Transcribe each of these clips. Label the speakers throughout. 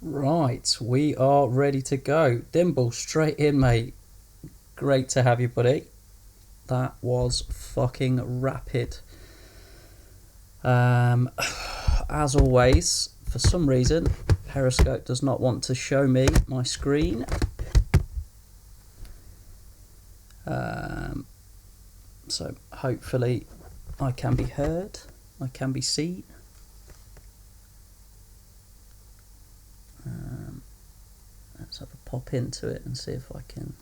Speaker 1: Right, we are ready to go. Dimble, straight in, mate. Great to have you, buddy. That was fucking rapid. Um, as always, for some reason, Periscope does not want to show me my screen. So hopefully I can be heard. I can be seen. Let's have a pop into it and see if I can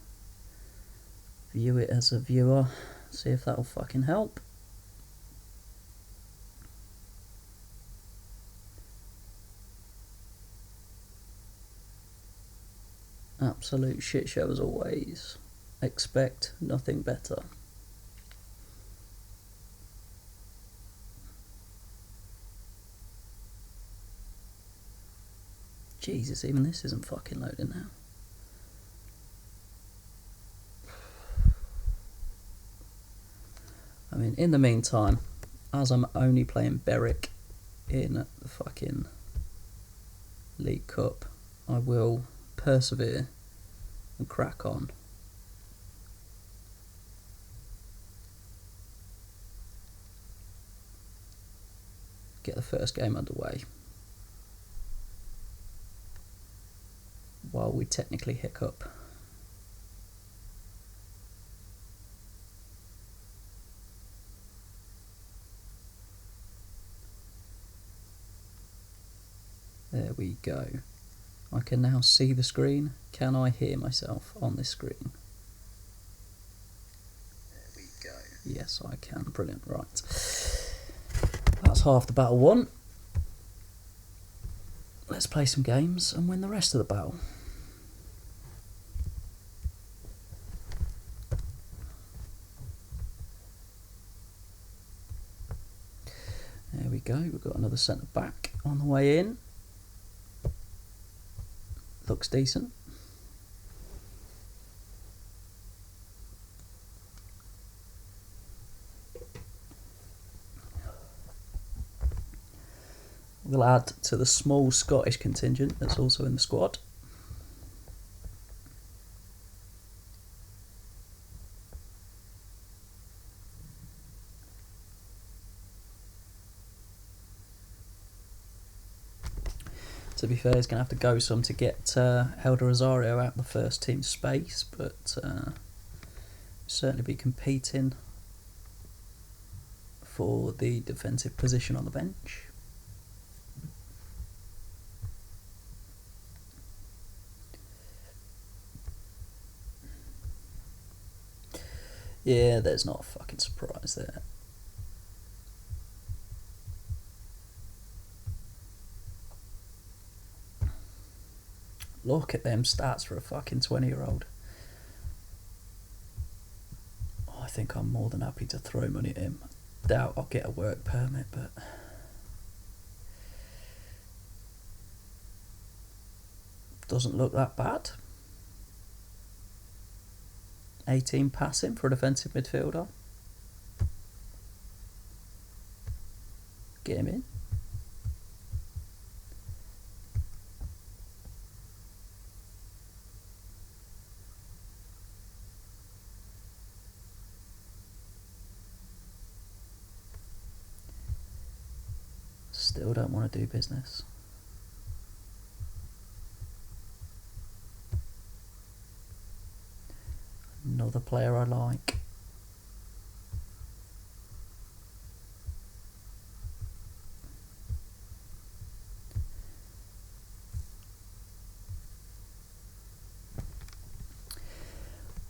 Speaker 1: view it as a viewer. See if that'll fucking help. Absolute shit show as always. Expect nothing better. Jesus, even this isn't fucking loading now. I mean, in the meantime, as I'm only playing Berwick in the fucking League Cup, I will persevere and crack on. Get the first game underway while we technically hiccup. There we go. I can now see the screen. Can I hear myself on this screen? There we go. Yes, I can. Brilliant. Right. That's half the battle won. Let's play some games and win the rest of the battle. There we go. We've got another centre back on the way in. Looks decent. We'll add to the small Scottish contingent that's also in the squad. To be fair, he's going to have to go some to get Helder Rosario out of the first team space, but certainly be competing for the defensive position on the bench. Yeah, there's not a fucking surprise there. Look at them stats for a fucking 20-year-old. I think I'm more than happy to throw money at him. Doubt I'll get a work permit, but doesn't look that bad. 18 passing for a defensive midfielder. Get him in. Still don't want to do business. Another player I like.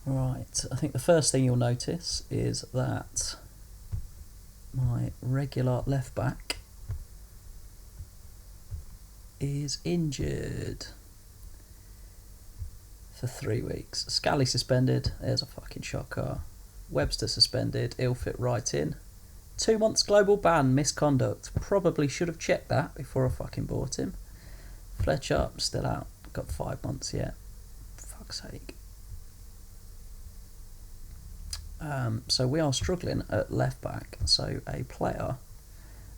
Speaker 1: Right, I think the first thing you'll notice is that my regular left back is injured for 3 weeks. Scally suspended, there's a fucking shocker. Webster suspended, he'll fit right in. 2 months global ban, misconduct. Probably should have checked that before I fucking bought him. Fletcher, still out. Got 5 months yet. Fuck's sake. So we are struggling at left back. So a player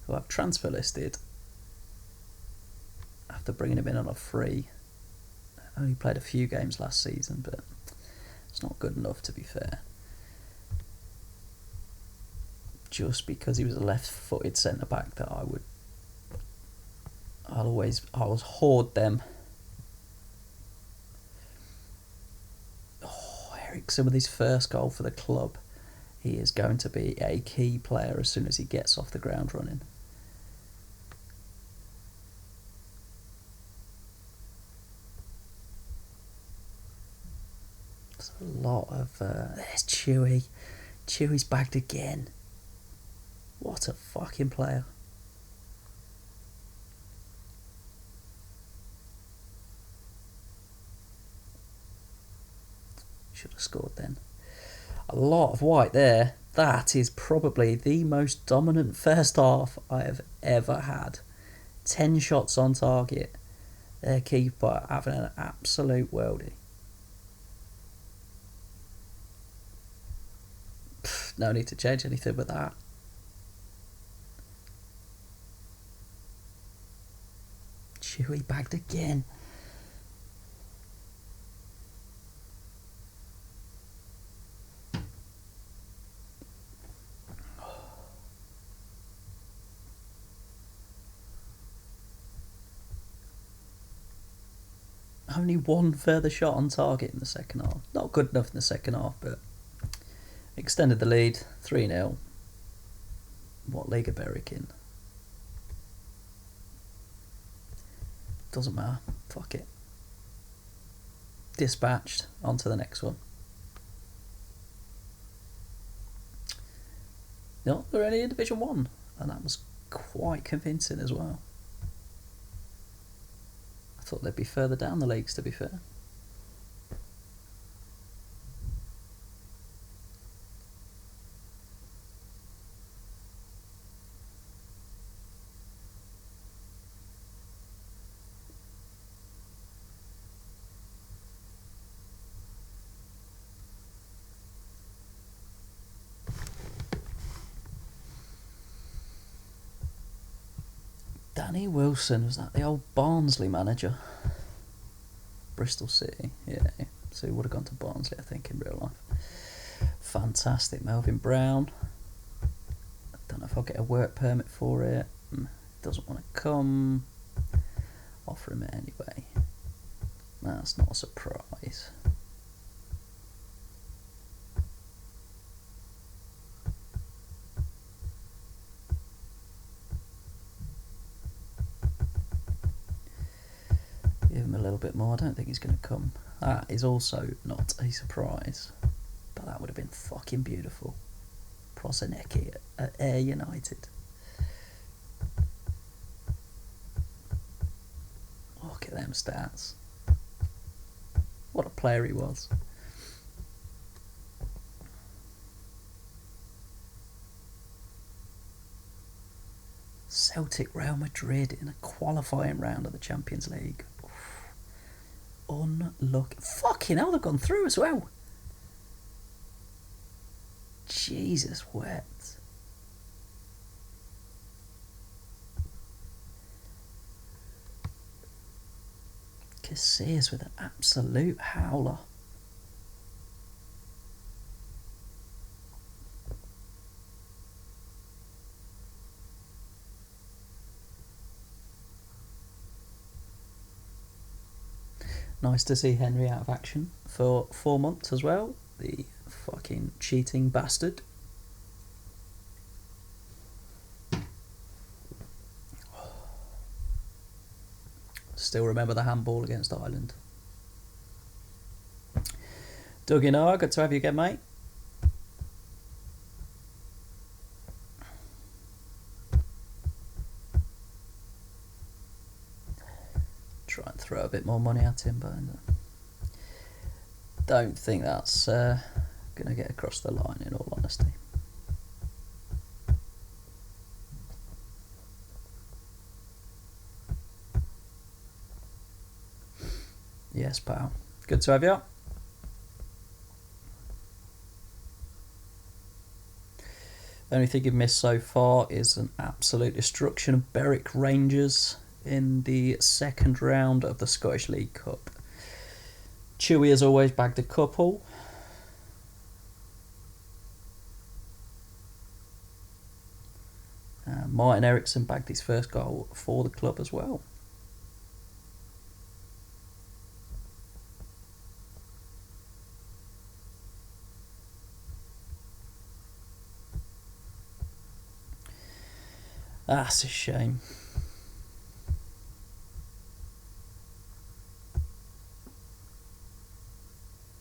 Speaker 1: who I've transfer listed, I after bringing him in on a free. Only played a few games last season, but it's not good enough, to be fair. Just because he was a left-footed centre-back that I'll always hoard them. Oh, Eriksen with his first goal for the club. He is going to be a key player as soon as he gets off the ground running. There's a lot of... there's Chewy. Chewy's bagged again. What a fucking player. Should have scored then. A lot of white there. That is probably the most dominant first half I have ever had. 10 shots on target. Their keeper having an absolute worldie. No need to change anything with that. Chewy bagged again. Only one further shot on target in the second half. Not good enough in the second half, but extended the lead. 3-0. What league are Berwick in? Doesn't matter. Fuck it. Dispatched. On to the next one. No, they're only in Division 1. And that was quite convincing as well. I thought they'd be further down the leagues, to be fair. Danny Wilson, was that the old Barnsley manager? Bristol City, yeah. So he would have gone to Barnsley, I think, in real life. Fantastic. Melvin Brown. I don't know if I'll get a work permit for it. Doesn't want to come. Offer him it anyway. That's not a surprise. Give him a little bit more. I don't think he's going to come. That is also not a surprise. But that would have been fucking beautiful. Prosinecki at Ayr United. Look at them stats. What a player he was. Celtic Real Madrid in a qualifying round of the Champions League. Unlucky. Fucking hell, they've gone through as well. Jesus wet. Casillas with an absolute howler. Nice to see Henry out of action for 4 months as well. The fucking cheating bastard. Still remember the handball against Ireland. Doug, good to have you again, mate. Try and throw a bit more money at him, but don't think that's going to get across the line, in all honesty. Yes, pal. Good to have you. The only thing you've missed so far is an absolute destruction of Berwick Rangers in the second round of the Scottish League Cup. Chewy has always bagged a couple. Martin Eriksson bagged his first goal for the club as well. That's a shame.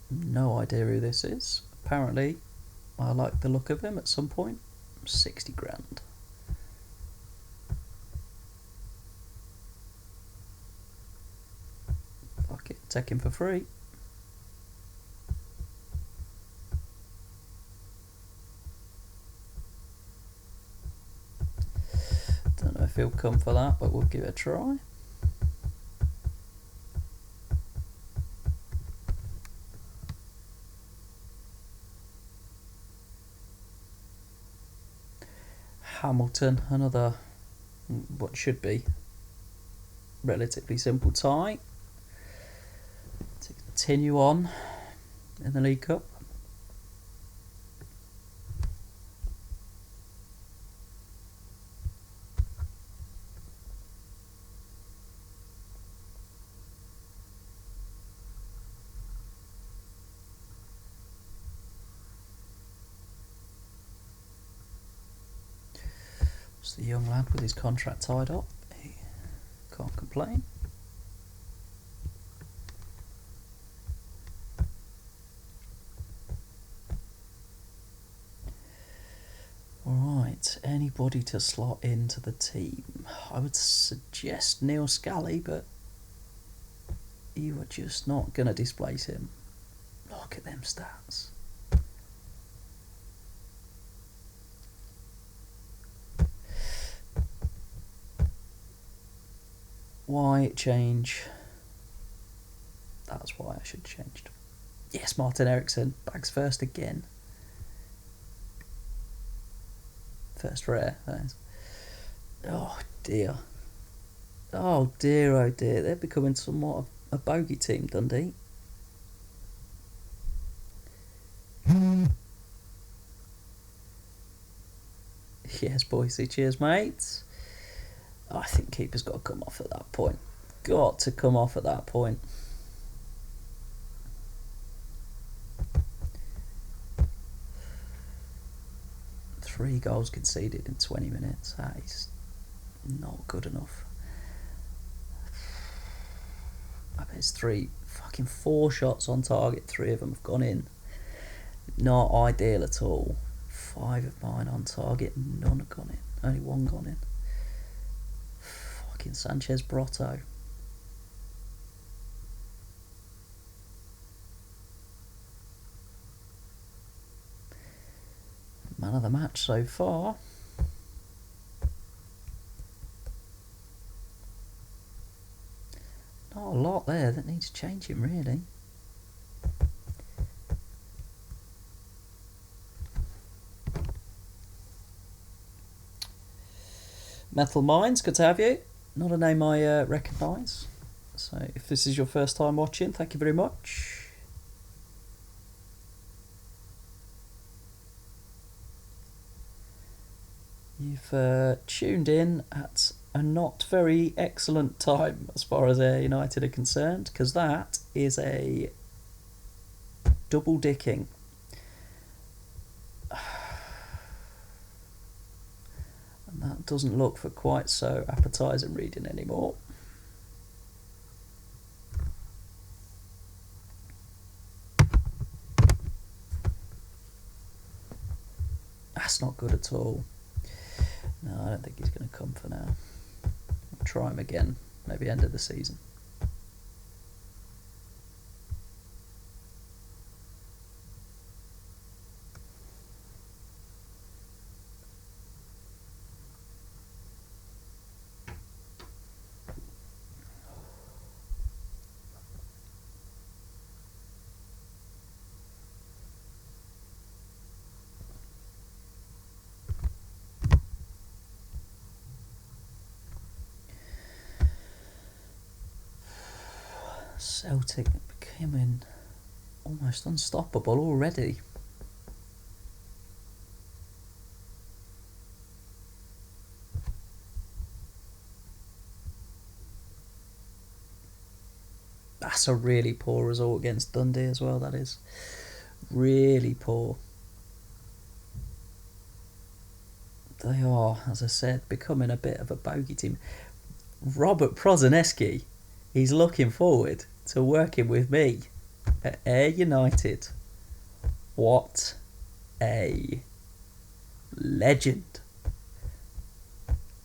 Speaker 1: No idea who this is. Apparently, I like the look of him at some point. 60 grand. Fuck it, take him for free. Don't know if he'll come for that, but we'll give it a try. Hamilton, another what should be relatively simple tie to continue on in the League Cup. It's the young lad with his contract tied up. He can't complain. Alright, anybody to slot into the team? I would suggest Neil Scally, but you are just not going to displace him. Look at them stats. Why change? That's why I should change. Yes, Martin Eriksson bags first again. First rare. That is. Oh dear. Oh dear, oh dear. They're becoming somewhat of a bogey team, Dundee. Yes, Boise. Cheers, mates. I think keeper's got to come off at that point. Got to come off at that point. Three goals conceded in 20 minutes. That is not good enough. I bet it's fucking 4 shots on target. 3 of them have gone in. Not ideal at all. 5 of mine on target. None have gone in. Only 1 gone in. Fucking Sanchez Brotto. Man of the match so far. Not a lot there that needs changing, really. Metal Minds, good to have you. Not a name I recognise. So if this is your first time watching, thank you very much. You've tuned in at a not very excellent time as far as Ayr United are concerned, because that is a double dicking. And that doesn't look for quite so appetising reading anymore. That's not good at all. No, I don't think he's going to come for now. I'll try him again, maybe end of the season. Celtic becoming almost unstoppable already. That's a really poor result against Dundee as well, that is. Really poor. They are, as I said, becoming a bit of a bogey team. Robert Prozaneski, he's looking forward to working with me at Ayr United. What a legend.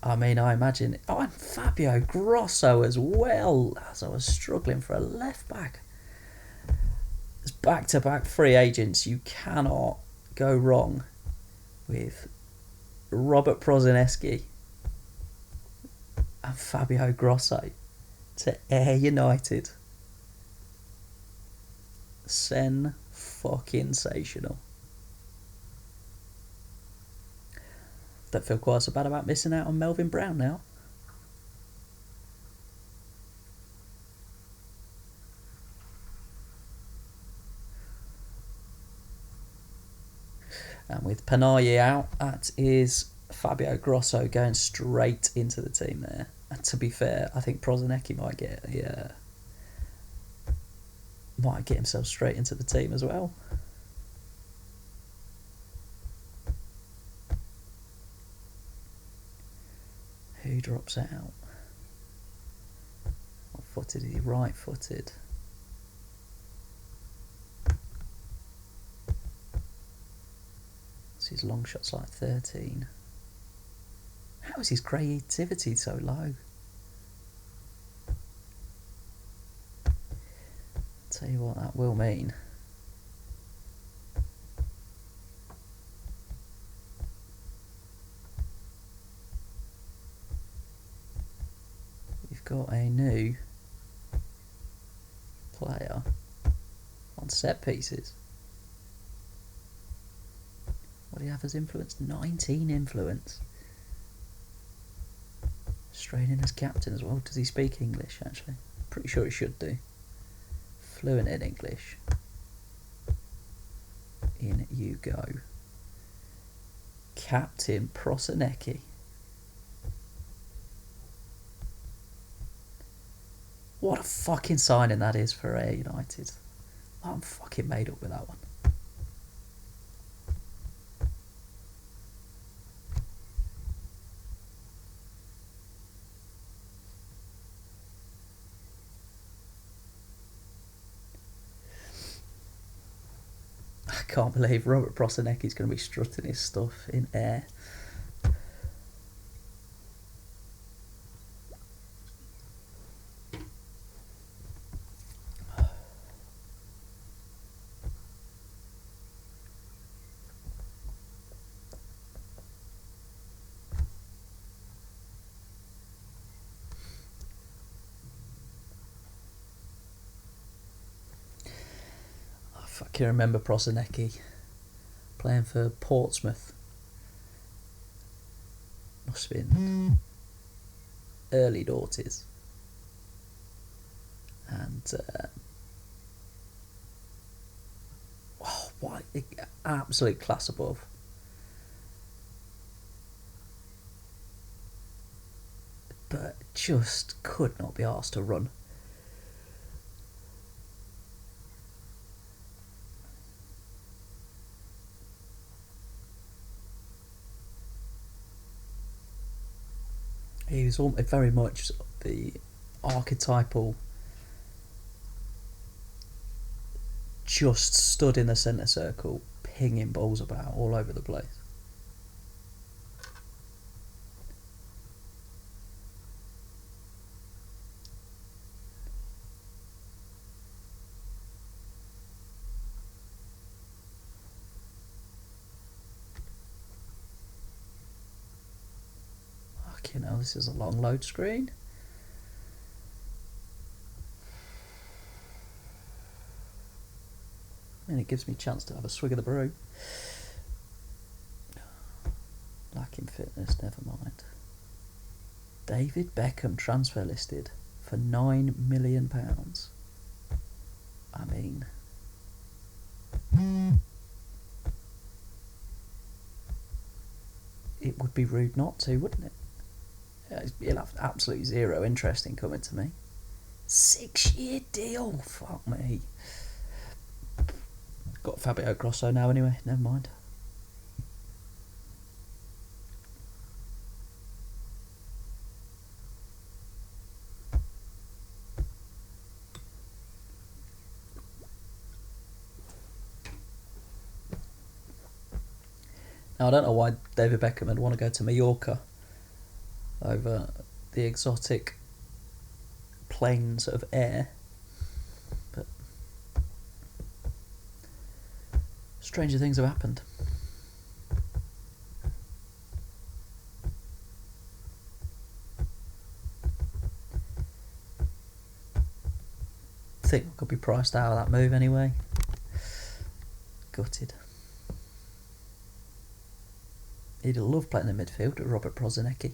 Speaker 1: I mean, I imagine... Oh, and Fabio Grosso as well, as I was struggling for a left back. As back-to-back free agents, you cannot go wrong with Robert Prozaneski and Fabio Grosso to Ayr United. Sen-fucking-sational. Don't feel quite so bad about missing out on Melvin Brown now. And with Panayi out, that is Fabio Grosso going straight into the team there. And to be fair, I think Prozaneski might get himself straight into the team as well. Who drops out? What footed is he? Right footed. So his long shot's like 13. How is his creativity so low? Tell you what that will mean. We've got a new player on set pieces. What do you have as influence? 19 influence. Straight in as captain as well. Does he speak English, actually? Pretty sure he should do. Fluent in English. In you go. Captain Prozaneski. What a fucking signing that is for Ayr United. I'm fucking made up with that one. I can't believe Robert Prozaneki's going to be strutting his stuff in Ayr. I can remember Prozaneski playing for Portsmouth. Must have been early noughties. And what absolute class above. But just could not be asked to run. He was very much the archetypal, just stood in the centre circle, pinging balls about all over the place. You know, this is a long load screen. I mean, it gives me a chance to have a swig of the brew. Lacking fitness, never mind. David Beckham transfer listed for £9 million. I mean, it would be rude not to, wouldn't it? You'll have absolutely zero interest in coming to me. 6-year deal, fuck me. Got Fabio Grosso now anyway, never mind. Now, I don't know why David Beckham would want to go to Mallorca over the exotic plains of Ayr, but stranger things have happened. I think we could be priced out of that move anyway. Gutted. He'd love playing in the midfield with Robert Prozinecki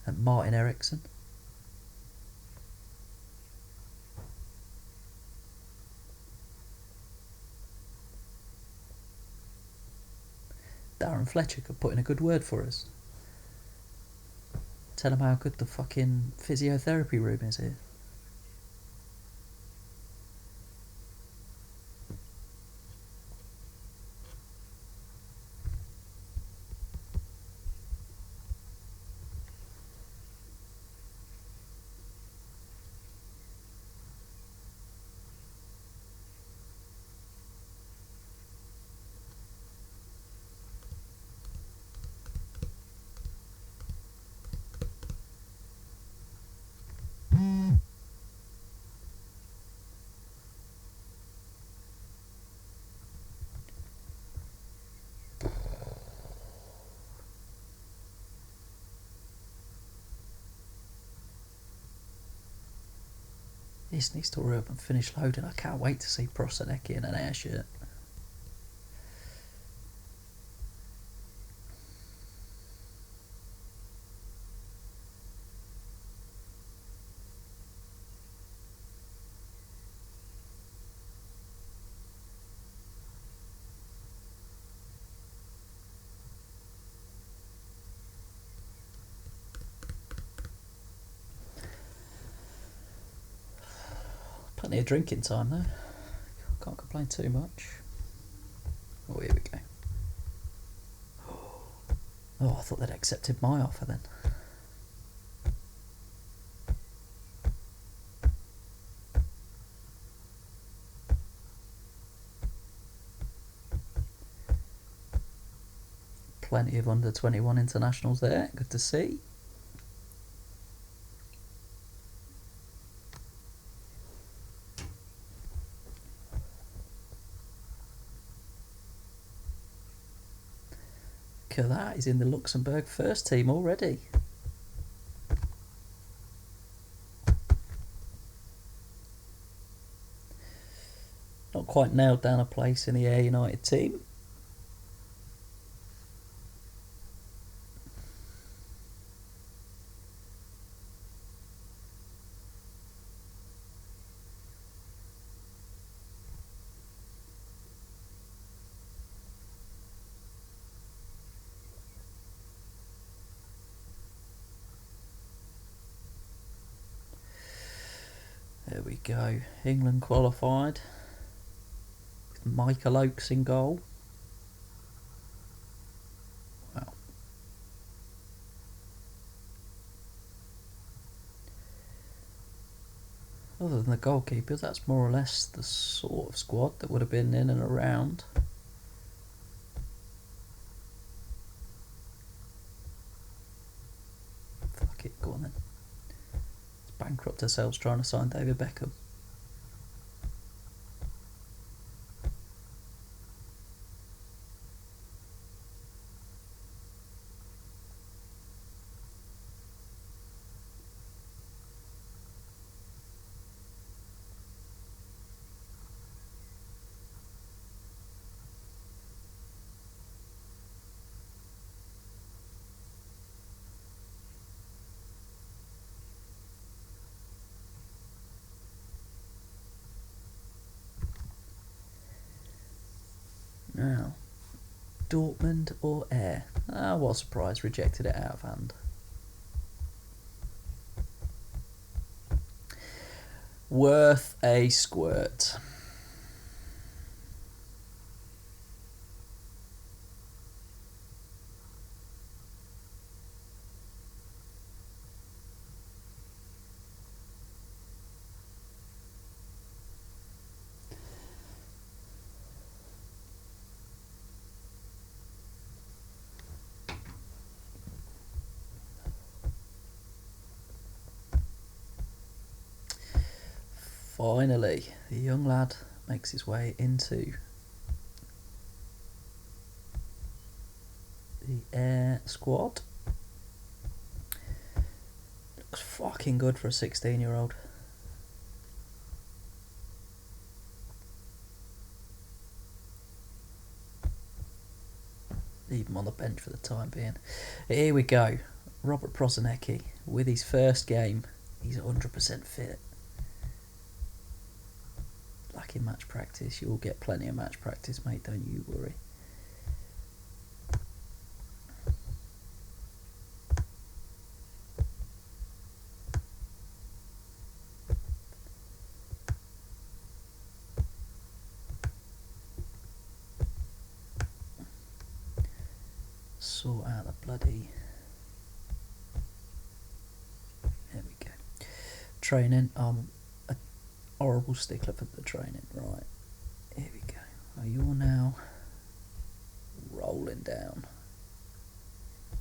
Speaker 1: and Martin Eriksson. Darren Fletcher could put in a good word for us. Tell him how good the fucking physiotherapy room is here. This needs to hurry up and finish loading. I can't wait to see Prosinecki in an Ayr shirt. Plenty of drinking time though. Can't complain too much. Oh, here we go. Oh, I thought they'd accepted my offer then. Plenty of under 21 internationals there. Good to see. Look at that, he's in the Luxembourg first team already. Not quite nailed down a place in the Ayr United team. There we go. England qualified with Michael Oakes in goal. Wow. Other than the goalkeepers, that's more or less the sort of squad that would have been in and around. Fuck it, go on then. Let's bankrupt ourselves trying to sign David Beckham. Dortmund or Ayr? Ah, what a surprise, rejected it out of hand. Worth a squirt. Finally, the young lad makes his way into the Ayr squad. Looks fucking good for a 16-year-old. Leave him on the bench for the time being. Here we go. Robert Prosinecki with his first game. He's 100% fit. Lacking match practice. You'll get plenty of match practice, mate. Don't you worry. Sort out the bloody... There we go. Training. I'm a horrible stickler for the training. Right. Here we go. Oh, you're now rolling down.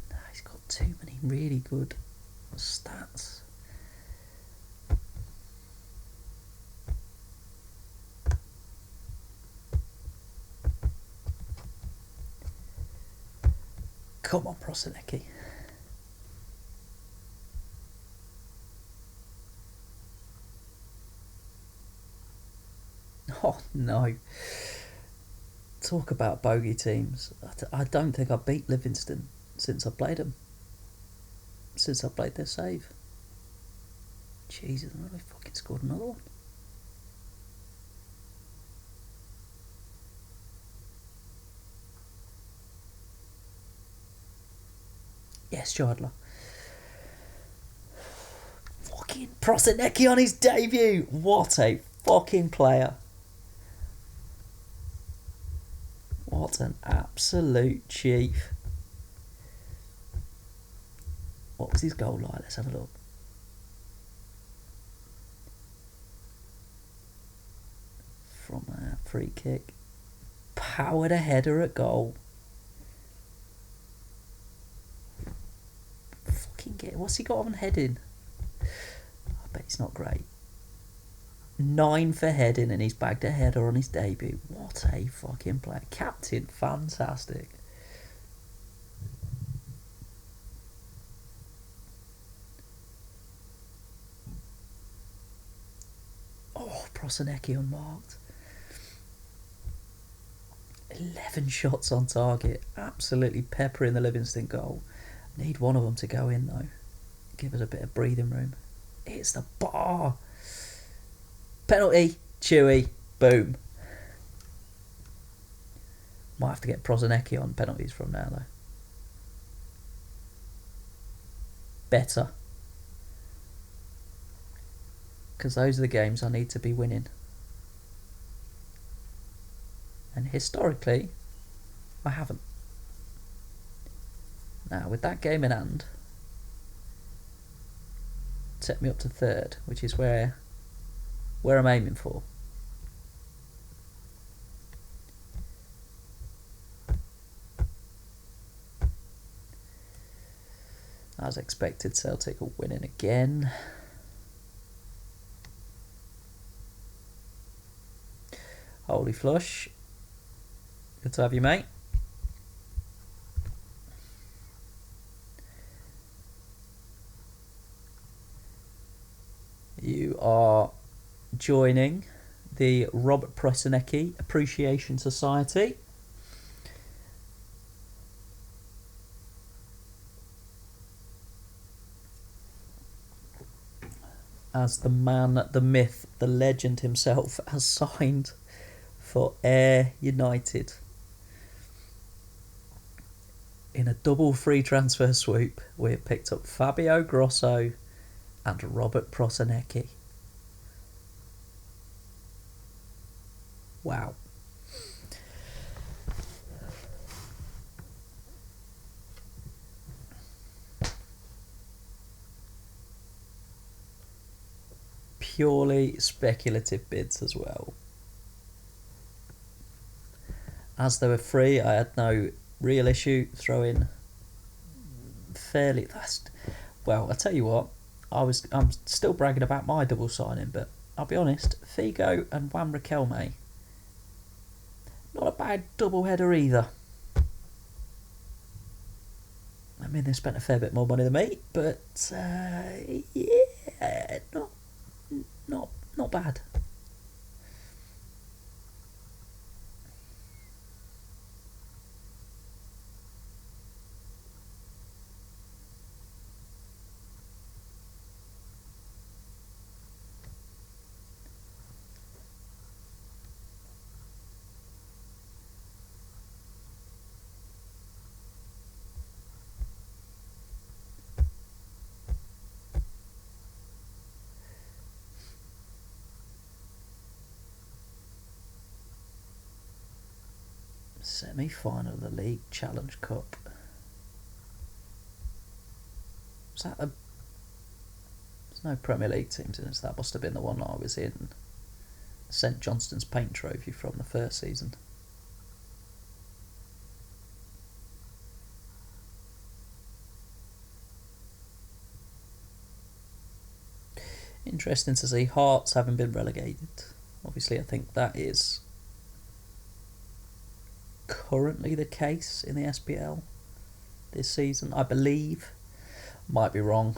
Speaker 1: Nah, he's got too many really good stats. Come on, Prosinecki. Oh, no. Talk about bogey teams. I don't think I've beat Livingston since I played them. Since I played their save. Jesus, they fucking scored another one. Yes, Chardler. Fucking Prosinecki on his debut. What a fucking player. What an absolute chief. What was his goal like? Let's have a look. From a free kick. Powered a header at goal. Fucking get. What's he got on heading? I bet it's not great. 9 for heading and he's bagged a header on his debut. What a fucking player. Captain, fantastic. Oh, Prosinecki unmarked. 11 shots on target. Absolutely peppering the Livingston goal. Need one of them to go in though. Give us a bit of breathing room. It's the bar. Penalty. Chewy. Boom. Might have to get Prosinecki on penalties from now though. Better. Because those are the games I need to be winning. And historically, I haven't. Now, with that game in hand, set me up to third, which is where I'm aiming for. As expected, Celtic are winning again. Holy flush. Good to have you, mate. You are joining the Robert Prosinecki Appreciation Society. As the man, the myth, the legend himself has signed for Ayr United. In a double free transfer swoop, we have picked up Fabio Grosso and Robert Prosinecki. Wow. Purely speculative bids as well. As they were free, I had no real issue throwing fairly. Well, I tell you what, I'm still bragging about my double signing, but I'll be honest, Figo and Juan Riquelme, not a bad double header either. I mean, they spent a fair bit more money than me, but yeah, not bad. Semi-final of the League Challenge Cup. Was that There's no Premier League teams in it, so that must have been the one I was in. St Johnston's Paint Trophy from the first season. Interesting to see Hearts having been relegated. Obviously, I think that is currently the case in the SPL this season, I believe. Might be wrong.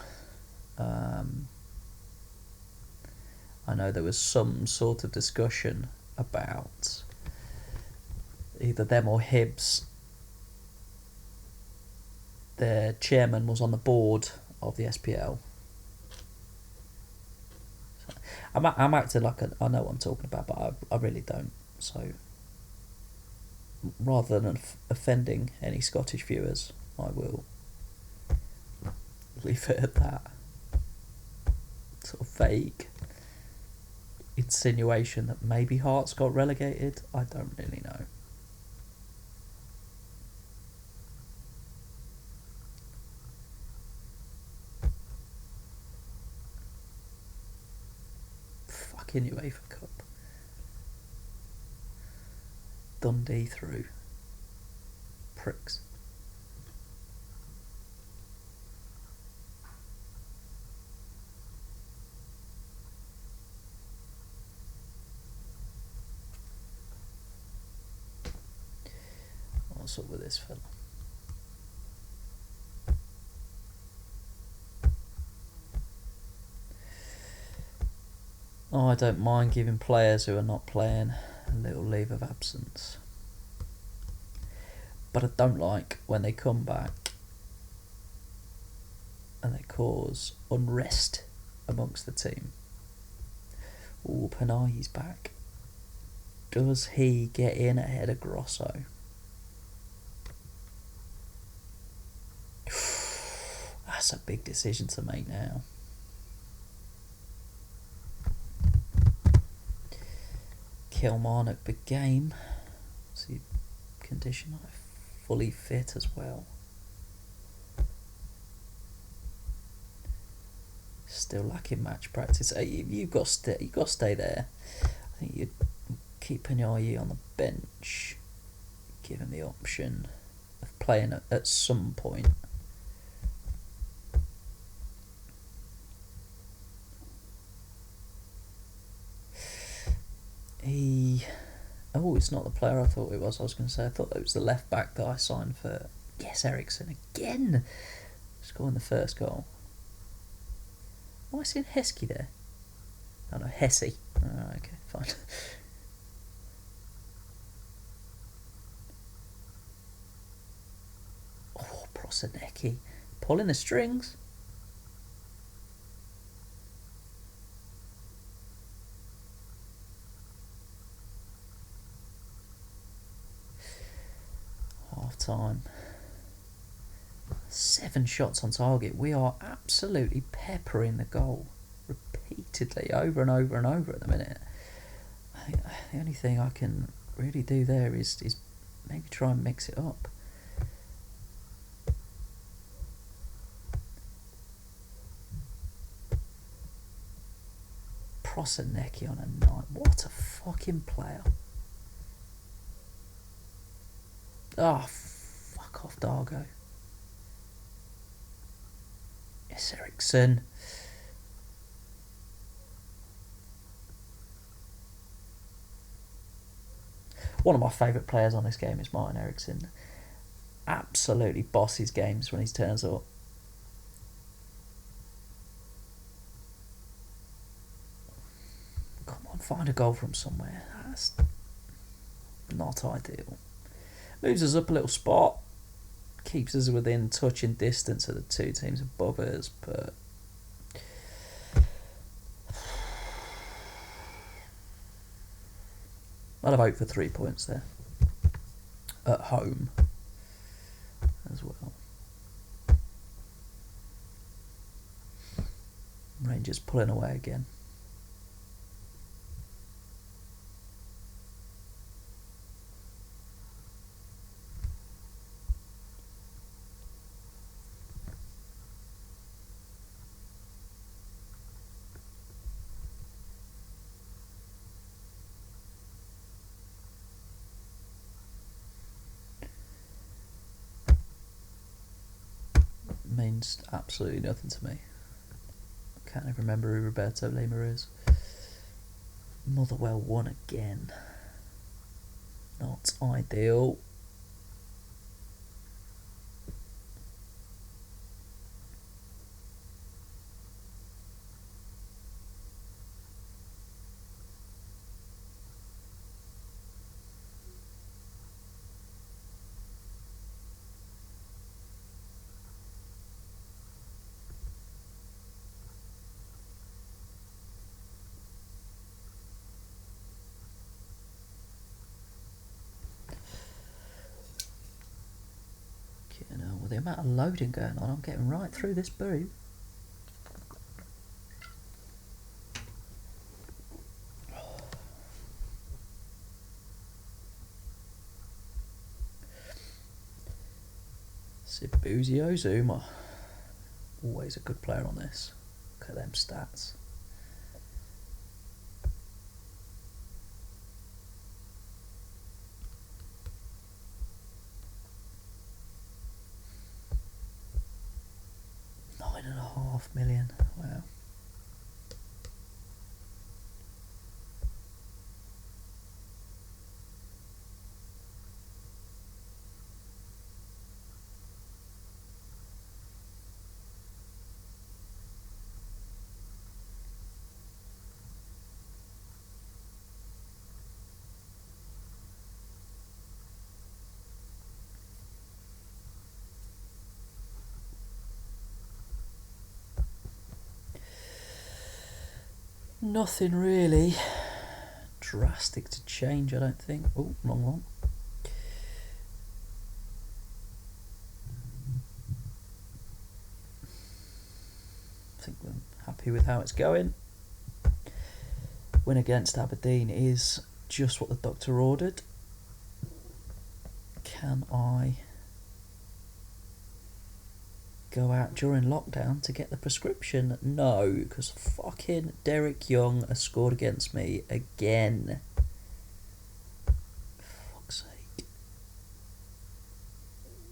Speaker 1: I know there was some sort of discussion about either them or Hibs. Their chairman was on the board of the SPL. I'm acting like I know what I'm talking about, but I really don't. So rather than offending any Scottish viewers, I will leave it at that. Sort of vague insinuation that maybe Hearts got relegated. I don't really know. Fucking UEFA Cup. Dundee through. Pricks. What's up with this fella? Oh, I don't mind giving players who are not playing a little leave of absence. But I don't like when they come back and they cause unrest amongst the team. Ooh, Panayi's back. Does he get in ahead of Grosso? That's a big decision to make now. Kilmarnock, big game. See, condition fully fit as well. Still lacking match practice. You've got to stay there. I think you'd keep Panayi on the bench, give him the option of playing at some point. It's not the player I thought it was. I was going to say, I thought it was the left back that I signed for. Yes, Ericsson again, scoring the first goal. Why is it Heskey there? Oh no, Hesse. Oh, okay, fine. Oh, Prosinecki pulling the strings. Half time. 7 shots on target. We are absolutely peppering the goal repeatedly, over and over and over at the minute. I think the only thing I can really do there is maybe try and mix it up. Prosinecki on a 9. What a fucking player. Oh, fuck off, Dargo. Yes, Ericsson. One of my favourite players on this game is Martin Ericsson. Absolutely bosses games when he turns up. Come on, find a goal from somewhere. That's not ideal. Moves us up a little spot. Keeps us within touching distance of the 2 teams above us, but I'd have hoped for 3 points there. At home as well. Rangers pulling away again. Means absolutely nothing to me. Can't even remember who Roberto Lima is. Motherwell won again. Not ideal. With the amount of loading going on, I'm getting right through this brew. Sibuzio Zuma. Always a good player on this. Look at them stats. £9.5 million. Wow. Nothing really drastic to change, I don't think. Oh, wrong one. I think we're happy with how it's going. Win against Aberdeen is just what the doctor ordered. Can I go out during lockdown to get the prescription? No, because fucking Derek Young has scored against me again. Fuck's sake.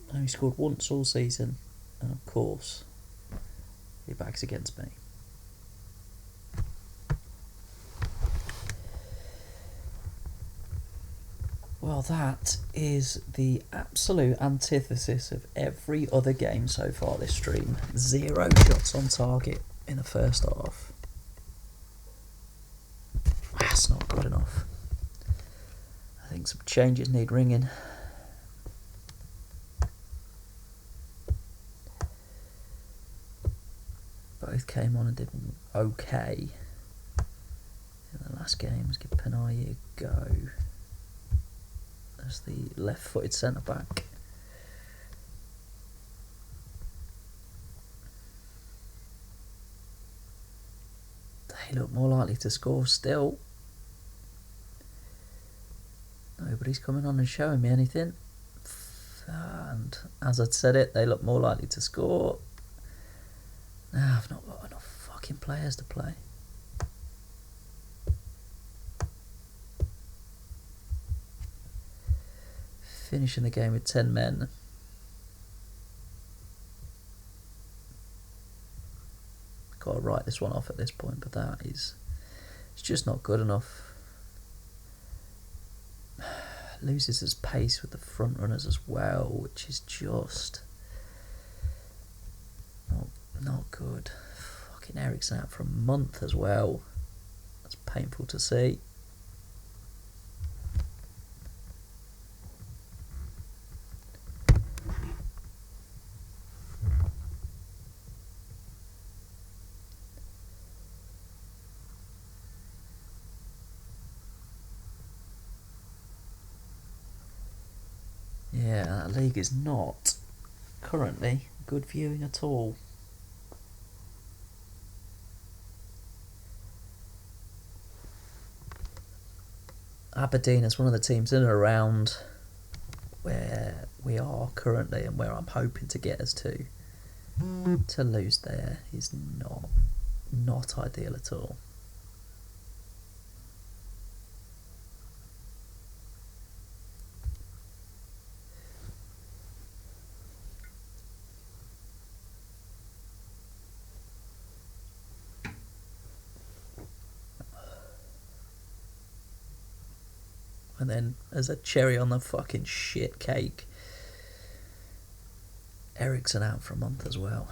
Speaker 1: I only scored once all season, and of course he backs against me. Well, that is the absolute antithesis of every other game so far this stream. 0 shots on target in the first half. That's not good enough. I think some changes need ringing. Both came on and did okay in the last game. Let's give Panayi a go as the left-footed centre-back. They look more likely to score still. Nobody's coming on and showing me anything. And as I'd said it, they look more likely to score. Now I've not got enough fucking players to play. Finishing the game with 10 men. Got to write this one off at this point, but it's just not good enough. Loses his pace with the front runners as well, which is just not good. Fucking Eriksen out for a month as well. That's painful to see. Yeah, that league is not currently good viewing at all. Aberdeen is one of the teams in and around where we are currently and where I'm hoping to get us to. To lose there is not ideal at all. And then, as a cherry on the fucking shit cake, Eriksen out for a month as well.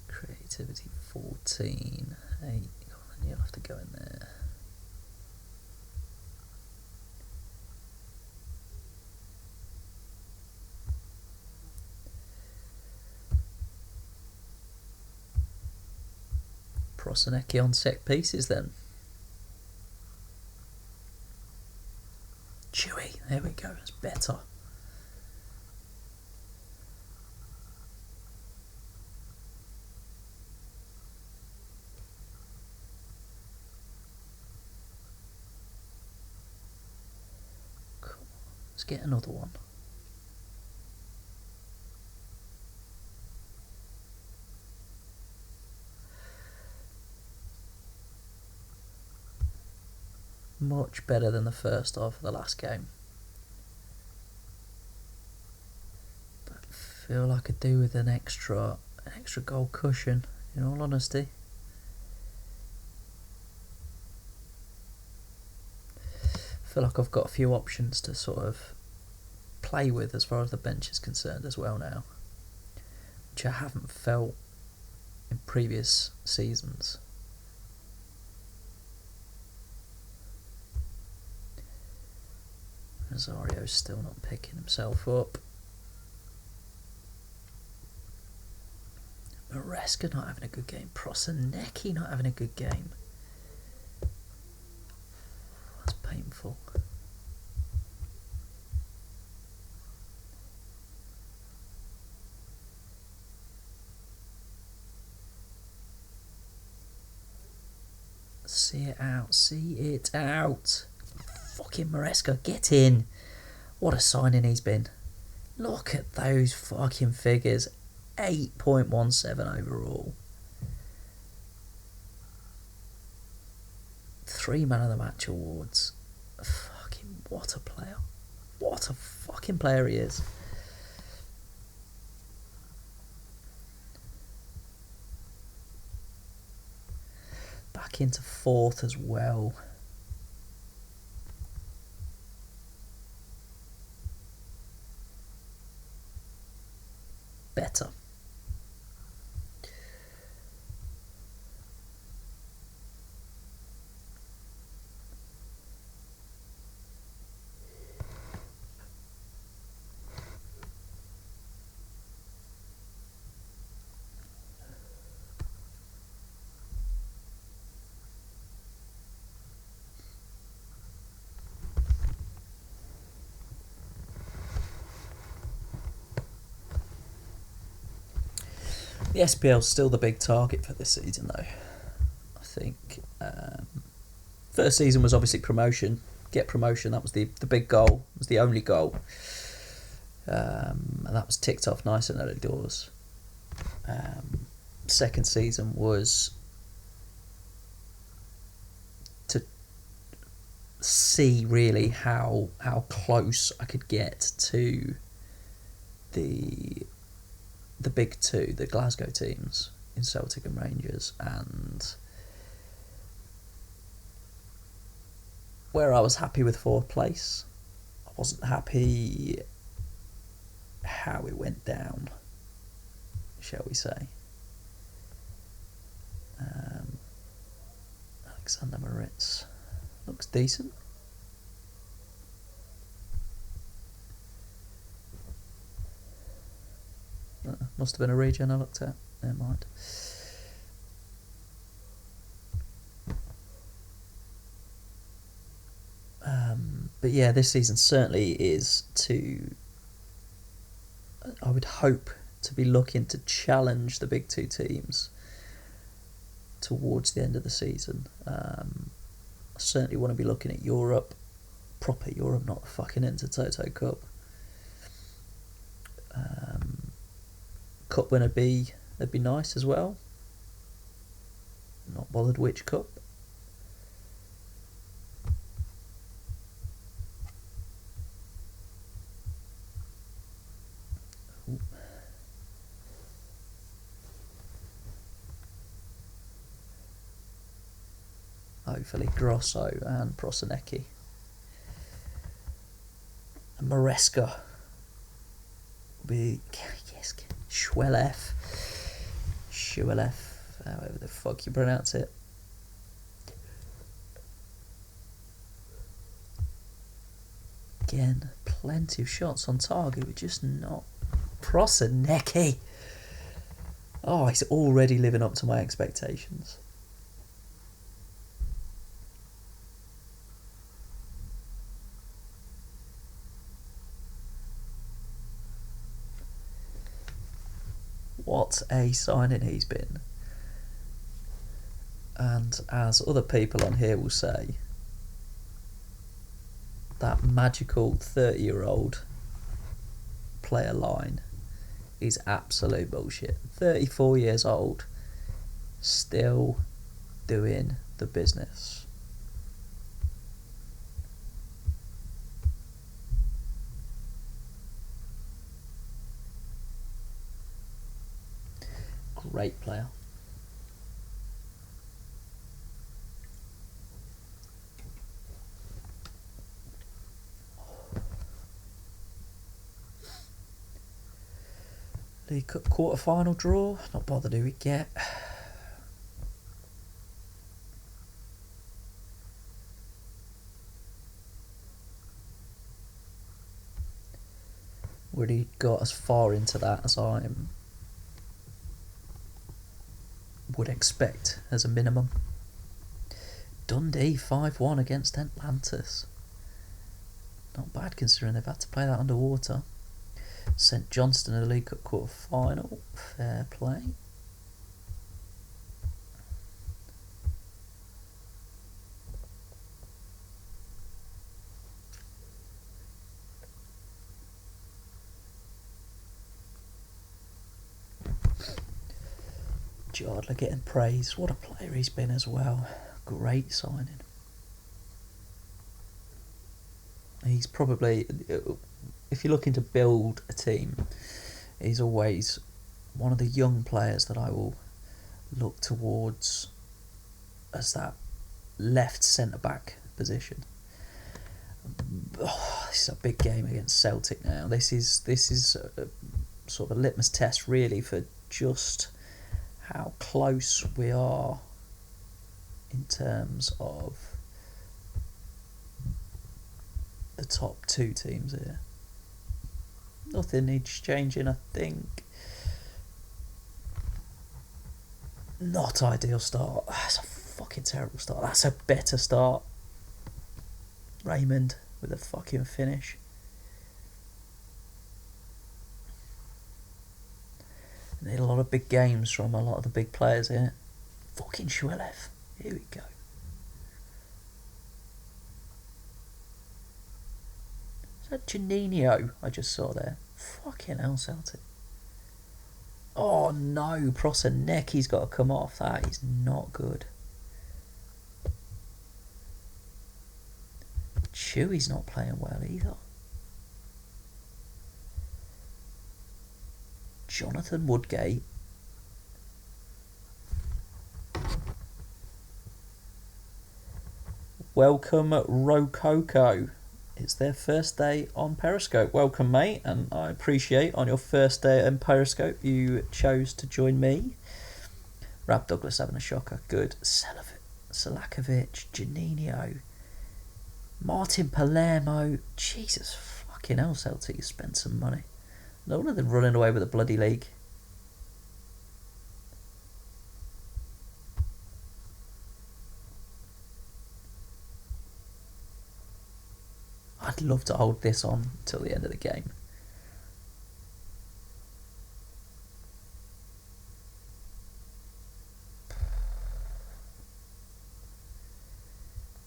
Speaker 1: Creativity 14. 8. You'll have to go in there. Prosinecki on set pieces then. Chewy, there we go, it's better. Come on, let's get another one. Much better than the first half of the last game. But I feel like I could do with an extra goal cushion, in all honesty. I feel like I've got a few options to sort of play with as far as the bench is concerned as well now, which I haven't felt in previous seasons. Rosario's still not picking himself up. Maresca not having a good game. Prosinecki not having a good game. That's painful. See it out. See it out. Fucking Maresca, get in. What a signing he's been. Look at those fucking figures. 8.17 overall. 3 man of the match awards. Fucking what a player. What a fucking player he is. Back into 4th as well. Better. The SPL's still the big target for this season, though. I think first season was obviously promotion. Get promotion. That was the big goal. It was the only goal, and that was ticked off nice and early doors. Second season was to see really how close I could get to the big two, the Glasgow teams in Celtic and Rangers, and where I was happy with fourth place, I wasn't happy how it went down, shall we say. Alexander Moritz looks decent. Must have been a regen I looked at. Never mind. But yeah, this season certainly is to, I would hope, to be looking to challenge the big two teams towards the end of the season. I certainly want to be looking at Europe, proper Europe, not the fucking Intertoto Cup. Cup win would be nice as well. Not bothered which cup. Hopefully Grosso and Prosinecki. And Maresca will be, yes, Schwelef, however the fuck you pronounce it. Again, plenty of shots on target, but just not Prosinecki. Oh, he's already living up to my expectations. What a signing he's been. And as other people on here will say, that magical 30-year-old player line is absolute bullshit. 34 years old, still doing the business. Great player. League Cup quarter-final draw. Not bothered who we get. Already got as far into that as I would expect as a minimum. Dundee 5-1 against Atlantis. Not bad considering they've had to play that underwater. St Johnstone in the League Cup quarter final. Fair play. Jardler getting praise. What a player he's been as well. Great signing. He's probably, if you're looking to build a team, he's always one of the young players that I will look towards as that left centre-back position. Oh, this is a big game against Celtic now. This is a, sort of a litmus test really for just how close we are in terms of the top two teams here. Nothing needs changing, I think. Not ideal start. That's a fucking terrible start. That's a better start. Raymond with a fucking finish. Need a lot of big games from a lot of the big players here. Fucking Shwelev. Here we go. Is that Janino I just saw there? Fucking hell, Celtic. Oh no, Prosinecki's got to come off. That is not good. Chewy's not playing well either. Jonathan Woodgate. Welcome, Rococo. It's their first day on Periscope. Welcome, mate, and I appreciate on your first day on Periscope you chose to join me. Rab Douglas having a shocker. Good. Selakovic, Janino, Martin Palermo. Jesus fucking hell, Celtic, you spent some money. No wonder they're running away with the bloody league. I'd love to hold this on until the end of the game.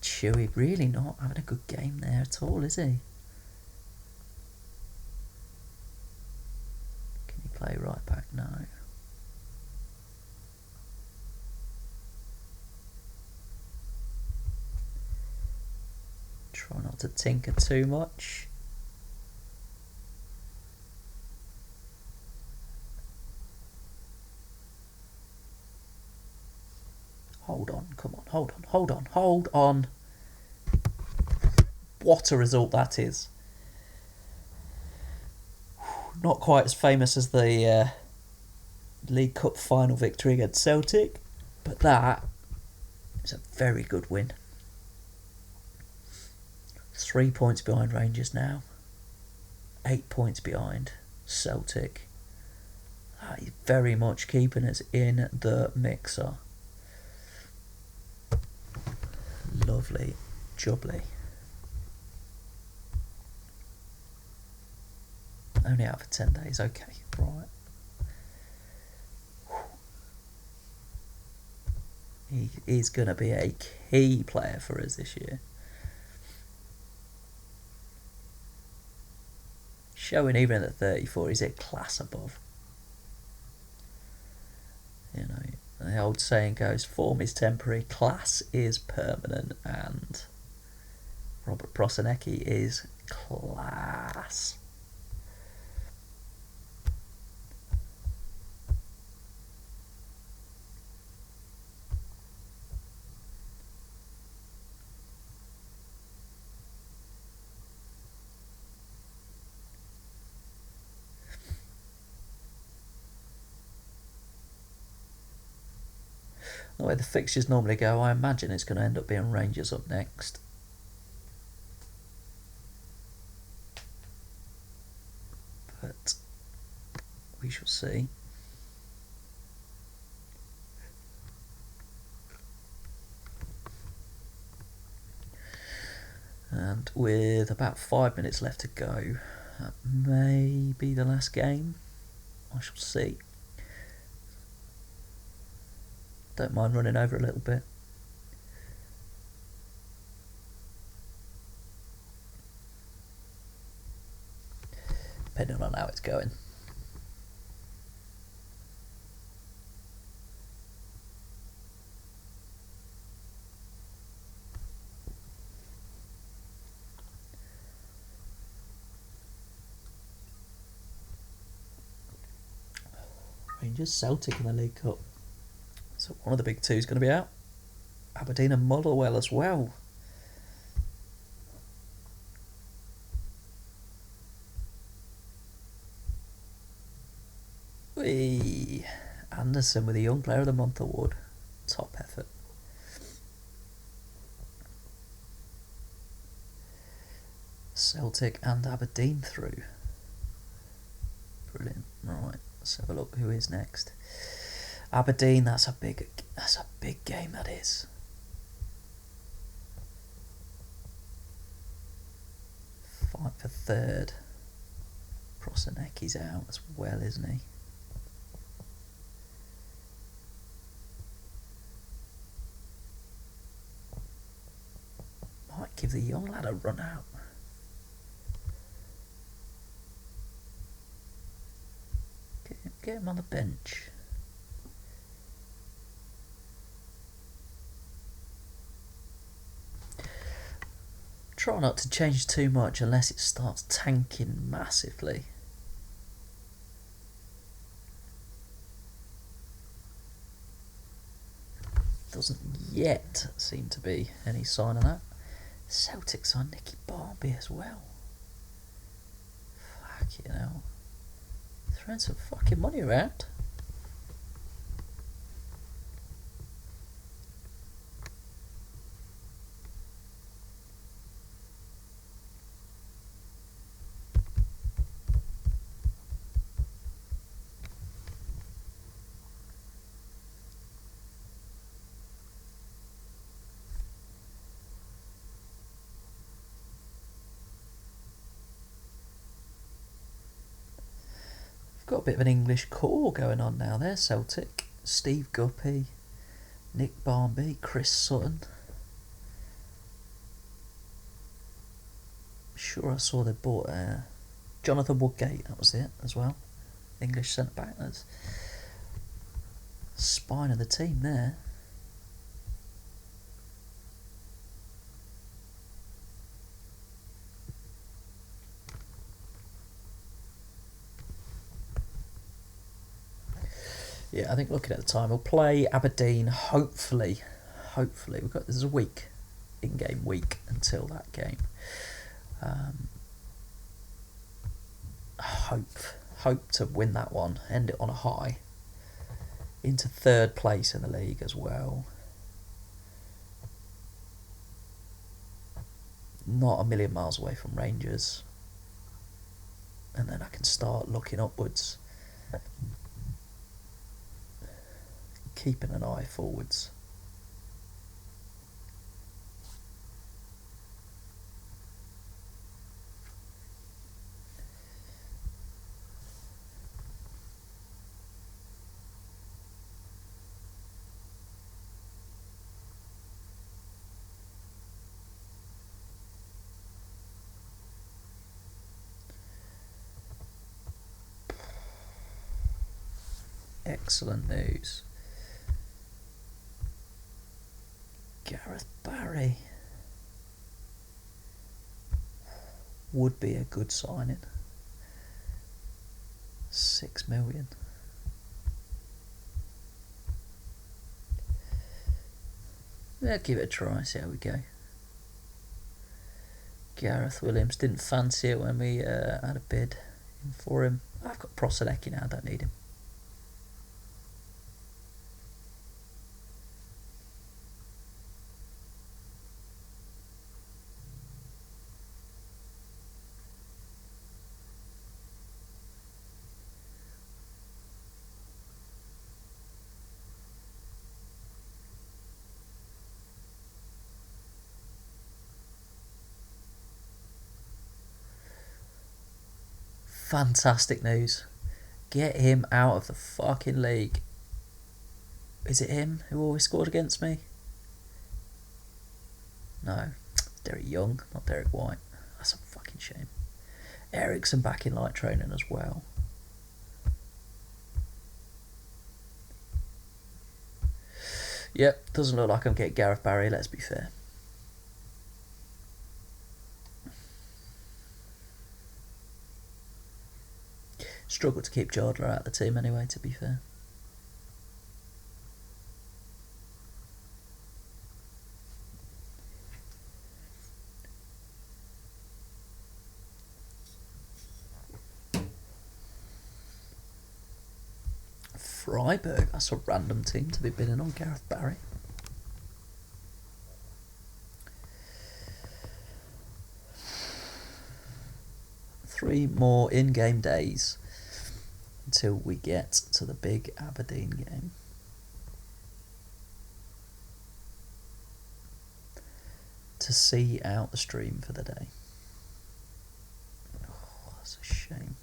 Speaker 1: Chewy really not having a good game there at all, is he? Can he play right back? No. Try not to tinker too much. Hold on, come on, hold on. What a result that is. Not quite as famous as the League Cup final victory against Celtic, but that is a very good win. 3 points behind Rangers now. 8 points behind Celtic. That is very much keeping us in the mixer. Lovely jubbly. Only out for 10 days, okay, right. He is going to be a key player for us this year. Showing even at 34, he's a class above. You know, the old saying goes, form is temporary, class is permanent, and Robert Prosinecki is class. The way the fixtures normally go, I imagine it's going to end up being Rangers up next. But we shall see. And with about 5 minutes left to go, that may be the last game. I shall see. Don't mind running over a little bit. Depending on how it's going. Rangers, Celtic in the League Cup. So one of the big two is going to be out. Aberdeen and Motherwell as well. Whee! Anderson with the Young Player of the Month award. Top effort. Celtic and Aberdeen through. Brilliant. Right, let's have a look who is next. Aberdeen, that's a big game, that is. Fight for third. Prosinecki's out as well, isn't he? Give the young lad a run out. Get him on the bench. Try not to change too much unless it starts tanking massively. Doesn't yet seem to be any sign of that. Celtics on Nicky Barmby as well. Fuck, you know. Throwing some fucking money around. Got a bit of an English core going on now there, Celtic. Steve Guppy, Nick Barmby, Chris Sutton. Sure, I saw they bought Jonathan Woodgate, that was it as well. English centre back. That's spine of the team there. Yeah, I think looking at the time, we'll play Aberdeen. Hopefully, there's a week, in-game week until that game. Hope to win that one, end it on a high. Into third place in the league as well. Not a million miles away from Rangers. And then I can start looking upwards. Keeping an eye forwards. Excellent news. Gareth Barry would be a good signing. 6 million. Yeah, give it a try, see how we go. Gareth Williams, didn't fancy it when we had a bid for him. I've got Prosadeki now, I don't need him. Fantastic news. Get him out of the fucking league. Is it him who always scored against me? No. Derek Young, not Derek White. That's a fucking shame. Ericsson back in light training as well. Yep, doesn't look like I'm getting Gareth Barry, let's be fair. Struggled to keep Jardler out of the team anyway, to be fair. Freiburg, that's a random team to be bidding on Gareth Barry. Three more in-game days until we get to the big Aberdeen game. To see out the stream for the day. Oh, that's a shame.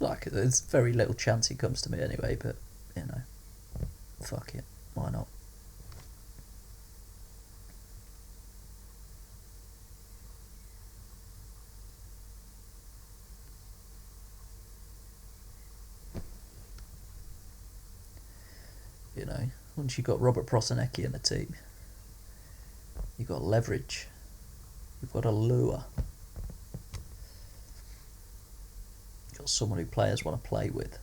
Speaker 1: Like, there's very little chance he comes to me anyway, but, you know, fuck it. Why not? You know, once you've got Robert Prosinecki in the team, you've got leverage. You've got a lure. You've got someone who players want to play with.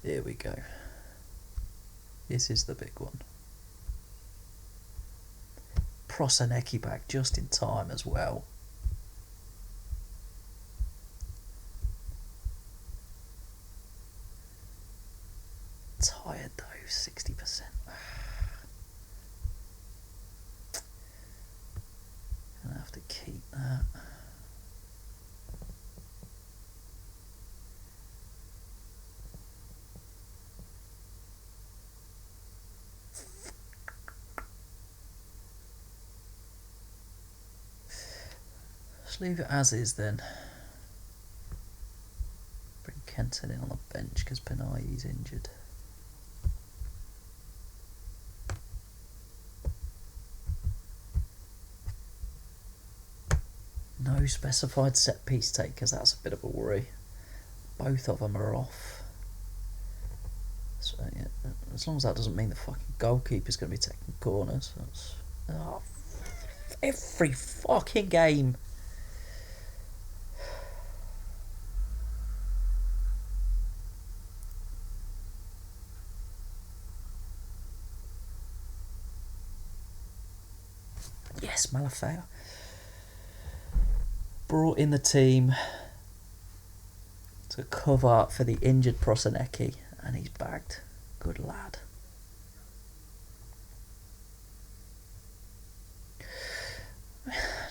Speaker 1: Here we go. This is the big one. Prosinecki back just in time as well. Tired though, 60%. Gonna have to keep that. Let's leave it as is then. Bring Kenton in on the bench because Panayi's injured. No specified set piece takers, that's a bit of a worry. Both of them are off. So, yeah, as long as that doesn't mean the fucking goalkeeper's going to be taking corners. That's, every fucking game. Yes, Malafea. Brought in the team to cover for the injured Prosinecki, and he's bagged. Good lad.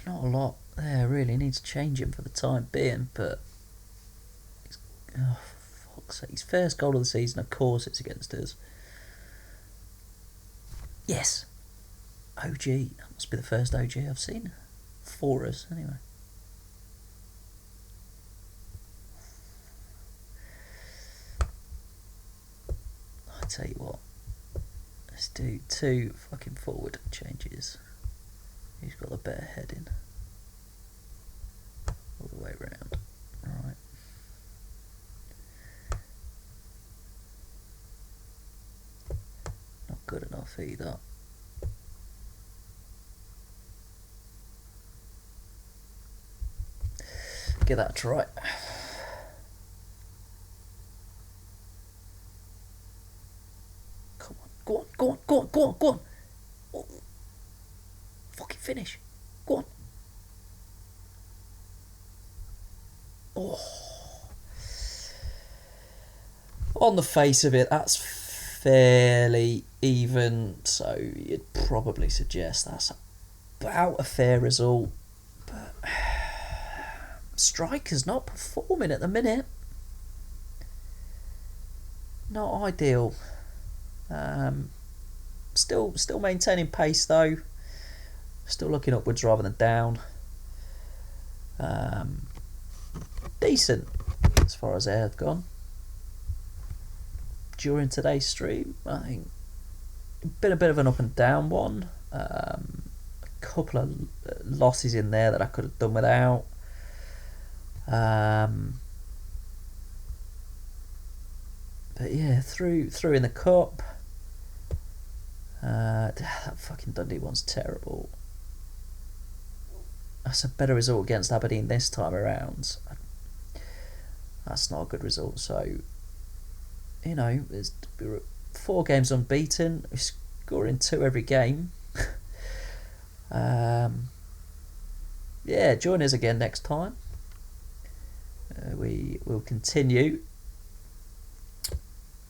Speaker 1: Not a lot there, really. Needs to change him for the time being, but he's, oh, for fuck's sake. His first goal of the season, of course, it's against us. Yes. OG. That must be the first OG I've seen. For us, anyway. I tell you what. Let's do 2 fucking forward changes. Who's got the better heading? All the way around. Right. Not good enough either. Give that a try. Come on, go on, go on, go on, go on, go on. Oh. Fucking finish. Go on. Oh. On the face of it, that's fairly even, so you'd probably suggest that's about a fair result. But striker's not performing at the minute. Not ideal. Still maintaining pace though. Still looking upwards rather than down. Decent as far as Ayr have gone. During today's stream, I think been a bit of an up and down one. A couple of losses in there that I could have done without. But yeah, through in the cup. That fucking Dundee one's terrible. That's a better result against Aberdeen this time around. That's not a good result. So, you know, there's 4 games unbeaten. We're scoring 2 every game. Yeah, join us again next time. We will continue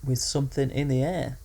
Speaker 1: with something in the air.